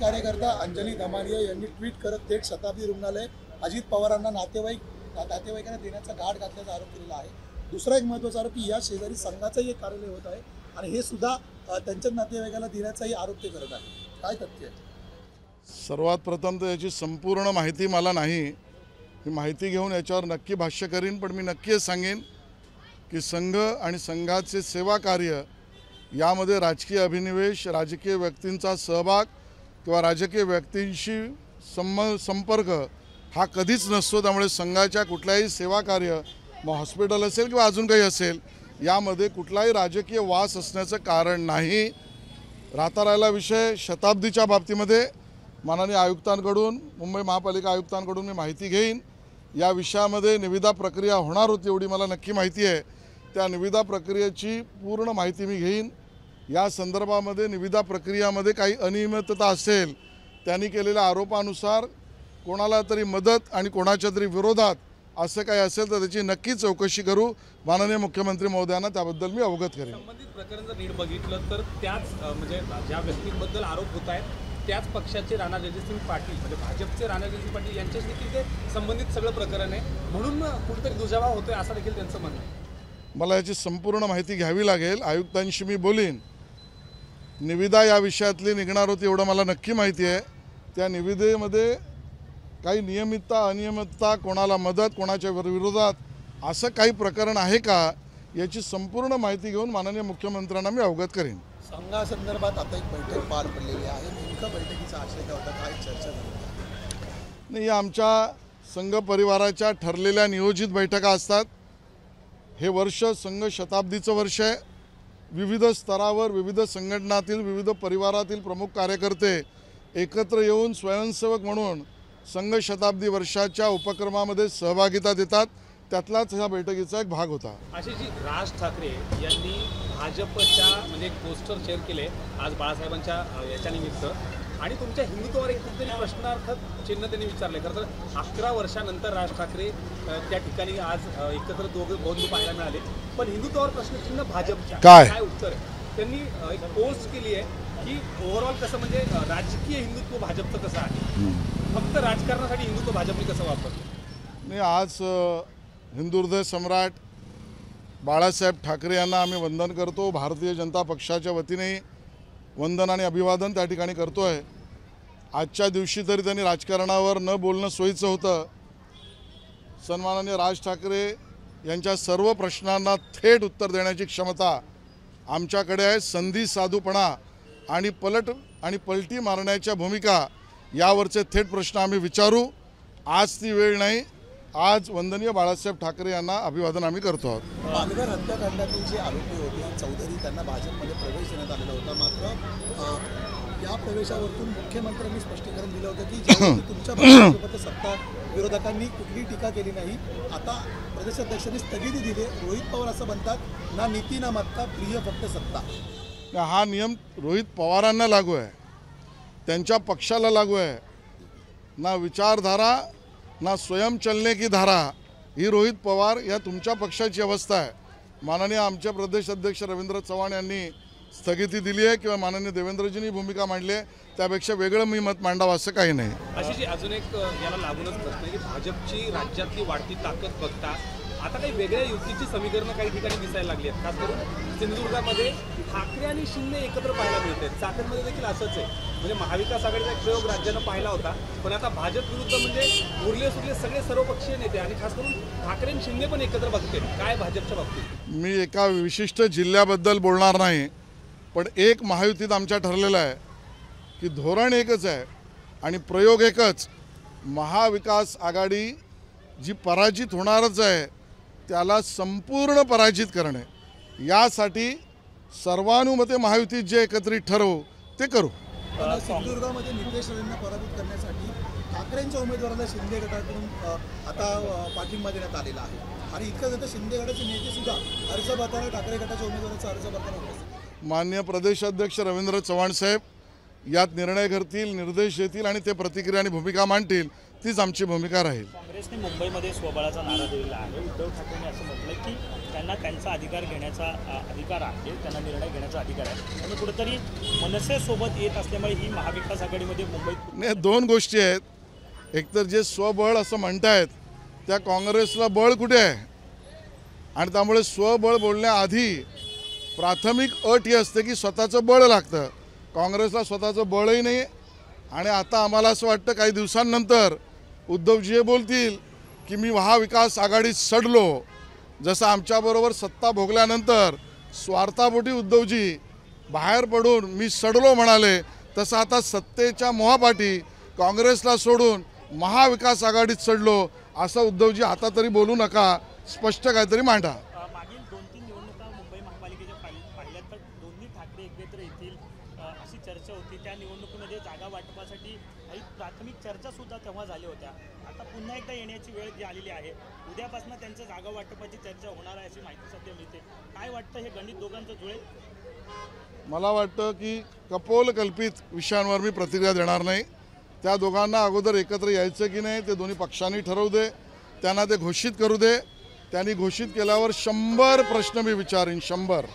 कार्यकर्ता अंजली दमानिया यांनी ट्विट करत थेट शताब्दी रुग्णालय अजित पवारांना नातेवाईकांना देण्याचा घाट घातल्याचा आरोप केलेला आहे। दुसरा एक महत्त्वाचा आरोप की या शेजारी संघाचंही एक कार्यालय होत आहे आणि हे सुद्धा त्यांच्याच नातेवाईकांना देण्याचाही आरोप ते करत आहे। काय तथ्य आहे? सर्वात प्रथम तर याची संपूर्ण माहिती मला नाही, मी माहिती घेऊन याच्यावर नक्की भाष्य करीन। पण मी नक्की सांगेन की संघ आणि संघाचे सेवा कार्य यामध्ये राजकीय अभिनिवेश, राजकीय व्यक्तींचा सहभाग किंवा राजकीय व्यक्तींशी संपर्क हा कधीच नसतो। त्यामुळे संघाच्या कुठल्याही सेवा कार्य, मग हॉस्पिटल असेल किंवा अजून काही असेल, यामध्ये कुठलाही राजकीय वास असण्याचं कारण नाही। राहता राहिला विषय शताब्दीच्या बाबतीमध्ये माननीय आयुक्तांकडून, मुंबई महापालिका आयुक्तांकडून मी माहिती घेईन। या विषयामध्ये निविदा प्रक्रिया होणार होती एवढी मला नक्की माहिती आहे। त्या निविदा प्रक्रियेची पूर्ण माहिती मी घेईन। या संदर्भामध्ये निविदा प्रक्रियामध्ये काही अनियमितता असेल, त्यांनी केलेल्या आरोपानुसार कोणाला तरी मदत आणि कोणाच्या तरी विरोधात असं काही असेल तर त्याची नक्की चौकशी करू। माननीय मुख्यमंत्री महोदयांना त्याबद्दल मी अवगत करेन। संबंधित प्रकरण जर नीट बघितलं तर त्याच म्हणजे ज्या व्यक्तींबद्दल आरोप होत आहेत त्याच पक्षाचे राणा रणजितसिंग पाटील म्हणजे भाजपचे राणा रणजितसिंग पाटील यांच्याशी देखील ते संबंधित सगळं प्रकरण आहे, म्हणून कुठेतरी दुजावा होतोय असं देखील त्यांचं म्हणणं आहे। मला याची संपूर्ण माहिती घ्यावी लागेल, आयुक्तांशी मी बोलीन। निविदा या विषयातली निघणार होती एवढं मला नक्की माहिती आहे। त्या निविदेमध्ये काही नियमितता अनियमितता, कोणाला मदत, कोणाच्या विरोधात असं काही प्रकरण आहे का याची संपूर्ण माहिती घेऊन माननीय मुख्यमंत्र्यांना मी अवगत करेन। संघासंदर्भात आता एक बैठक पार पडलेली आहे, नेमकं बैठकीचा आशय काय होता, काय चर्चा झाली? नाही, या आमच्या संघ परिवाराच्या ठरलेल्या नियोजित बैठका असतात। हे वर्ष संघ शताब्दीचं वर्ष आहे। विविध स्तरावर, विविध संघटनातील, विविध परिवारातील प्रमुख कार्यकर्ते एकत्र येऊन स्वयंसेवक म्हणून संघ शताब्दी वर्षाच्या उपक्रमामध्ये सहभागिता देतात। त्यातलाच ह्या बैठकीचा एक भाग होता। अशी जी राज ठाकरे यांनी भाजपच्या म्हणजे एक पोस्टर शेअर केले आज बाळासाहेबांच्या याच्या निमित्त, आणि तुमच्या हिंदुत्वावर एक कुठेतरी प्रश्नार्थक चिन्ह त्यांनी विचारले। खरं तर 11 वर्षानंतर राज ठाकरे त्या ठिकाणी आज एकत्र दोघं बंधू पाहायला मिळाले, पण हिंदुत्वावर प्रश्नचिन्ह भाजपच्या काय उत्तर आहे? त्यांनी एक पोस्ट केली आहे की ओव्हरऑल कसं म्हणजे राजकीय हिंदुत्व भाजपचं कसं आहे, फक्त राजकारणासाठी हिंदुत्व भाजपने कसं वापरलं? मी आज हिंदू हृदय सम्राट बाळासाहेब ठाकरे यांना आम्ही वंदन करतो। भारतीय जनता पक्षाच्या वतीने वंदन आणि अभिवादन त्या ठिकाणी करतो आहे। आजच्या दिवशी तरी त्यांनी राजकारणावर न बोलणं सोयीचं होतं। सन्माननीय राज ठाकरे यांच्या सर्व प्रश्नांना थेट उत्तर देण्याची क्षमता आमच्याकडे आहे। संधी साधूपणा आणि पलटी मारण्याच्या भूमिका यावरचे थेट प्रश्न आम्ही विचारू। आज ती वेळ नाही। आज वंदनीय बाळासाहेब ठाकरे यांना अभिवादन आम्ही करतो आहोत। पालघर हत्याकांडातील जे आरोपी होते चौधरी, त्यांना भाजपमध्ये प्रवेश देण्यात आलेला होता। मात्र या प्रवेशावरून मुख्यमंत्र्यांनी स्पष्टीकरण दिलं होतं की ज्यावेळी तुमच्या पक्षासोबत सत्ता विरोधकांनी कुठली टीका केली नाही। आता प्रदेशाध्यक्षांनी स्थगिती दिली। रोहित पवार असं म्हणतात, ना नीती ना मत्ता, प्रिय फक्त सत्ता। हा नियम रोहित पवारांना लागू आहे, त्यांच्या पक्षाला लागू आहे। ना विचारधारा ना स्वयं चलने की धारा, ही रोहित पवार या तुमच्या पक्षाची अवस्था आहे। माननीय आमचे प्रदेश अध्यक्ष रवींद्र चव्हाण यांनी स्थगिती दिली आहे किंवा माननीय देवेंद्रजींनी भूमिका मांडली आहे, त्यापेक्षा वेगळं मी मत मांडावं असं काही नाही। अशी जी अजून एक याला लागूनच प्रश्न आहे की भाजपची राज्यातली वाढती ताकद बघता आता काही वेगळ्या युतीची समीकरणं काही ठिकाणी दिसायला लागली आहेत। खास करून सिंधुदुर्गामध्ये ठाकरे आणि शिंदे एकत्र पाहायला मिळत आहेत। चाकणमध्ये देखील असंच आहे। म्हणजे महाविकास आघाडीचा एक प्रयोग राज्यानं पाहिला होता, पण आता भाजप विरुद्ध म्हणजे उरले सुरले सगळे सर्वपक्षीय नेते आणि खास करून ठाकरे आणि शिंदे पण एकत्र बघते। काय भाजपच्या बाबतीत? मी एका विशिष्ट जिल्ह्याबद्दल बोलणार नाही, पण एक महायुतीत आमच्या ठरलेलं आहे की धोरण एकच आहे आणि प्रयोग एकच। महाविकास आघाडी जी पराजित होणारच आहे त्याला संपूर्ण पराजित करणे, यासाठी सर्वानुमते महायुतीत जे एकत्रित ठरवू ते करू। सिंधुदुर्गामध्ये नितेश राणेंना पराभूत करण्यासाठी ठाकरेंच्या उमेदवाराला शिंदे गटाकडून आता पाठिंबा देण्यात आलेला आहे आणि इतकं तर शिंदे गटाचे नेते सुद्धा अर्ज भरताना ठाकरे गटाच्या उमेदवाराचा अर्ज भरताना उपस्थित। माननीय प्रदेशाध्यक्ष रवींद्र चव्हाण साहेब यात निर्णय करतील, निर्देश देतील आणि ते प्रतिक्रिया आणि भूमिका मांडतील, तीच आमची भूमिका राहील. काँग्रेसने मुंबईमध्ये स्वबळाचा नारा दिलेला आहे. उद्धव ठाकरेंनी असं म्हटलं की त्यांना त्यांचा अधिकार घेण्याचा अधिकार आहे, त्यांना निर्णय घेण्याचा अधिकार आहे आणि कुठेतरी मनसेसोबत येत असल्यामुळे ही महाविकास आघाडीमध्ये मुंबईत नाही, दोन गोष्टी आहेत. एकतर जे स्वबळ असं म्हणतायत त्या काँग्रेसला बळ कुठे आहे आणि त्यामुळे स्वबळ बोलण्याआधी प्राथमिक अट ही असते की स्वतःचं बळ लागतं. काँग्रेसला स्वतःचं बळही नाही आणि आता आम्हाला असं वाटतं काही दिवसांनंतर उद्धवजी बोलतील की मी महाविकास आघाडीत सडलो. जसं आमच्याबरोबर सत्ता भोगल्यानंतर स्वार्थापोटी उद्धवजी बाहेर पडून मी सडलो म्हणाले, तसं आता सत्तेच्या मोहापाठी काँग्रेसला सोडून महाविकास आघाडीत सडलो असं उद्धवजी आता तरी बोलू नका, स्पष्ट काहीतरी मांडा. मागील 2-3 निवडणुका मुंबई महापालिकेच्या पाहिल्या तर दोन्ही ठाकरे एकत्र येतील अशी चर्चा होती. त्या निवडणुकीमध्ये जागा वाटपासाठी काही प्राथमिक चर्चा सुद्धा तेव्हा झाल्या होत्या. आता पुन्हा एकदा येण्याची वेळ जी आलेली आहे, उद्यापासून त्यांच्या जागा वाटपाची चर्चा होणार आहे अशी माहिती सध्या मिळते. काय वाटतं, हे गणित दोघांचं जुळेल? मला वाटतं की कपोल कल्पित विषयांवर मी प्रतिक्रिया देणार नाही. त्या दोघांना अगोदर एकत्र यायचं की नाही ते दोन्ही पक्षांनी ठरवू दे, त्यांना ते घोषित करू दे. त्यांनी घोषित केल्यावर 100 प्रश्न मी विचारीन, 100.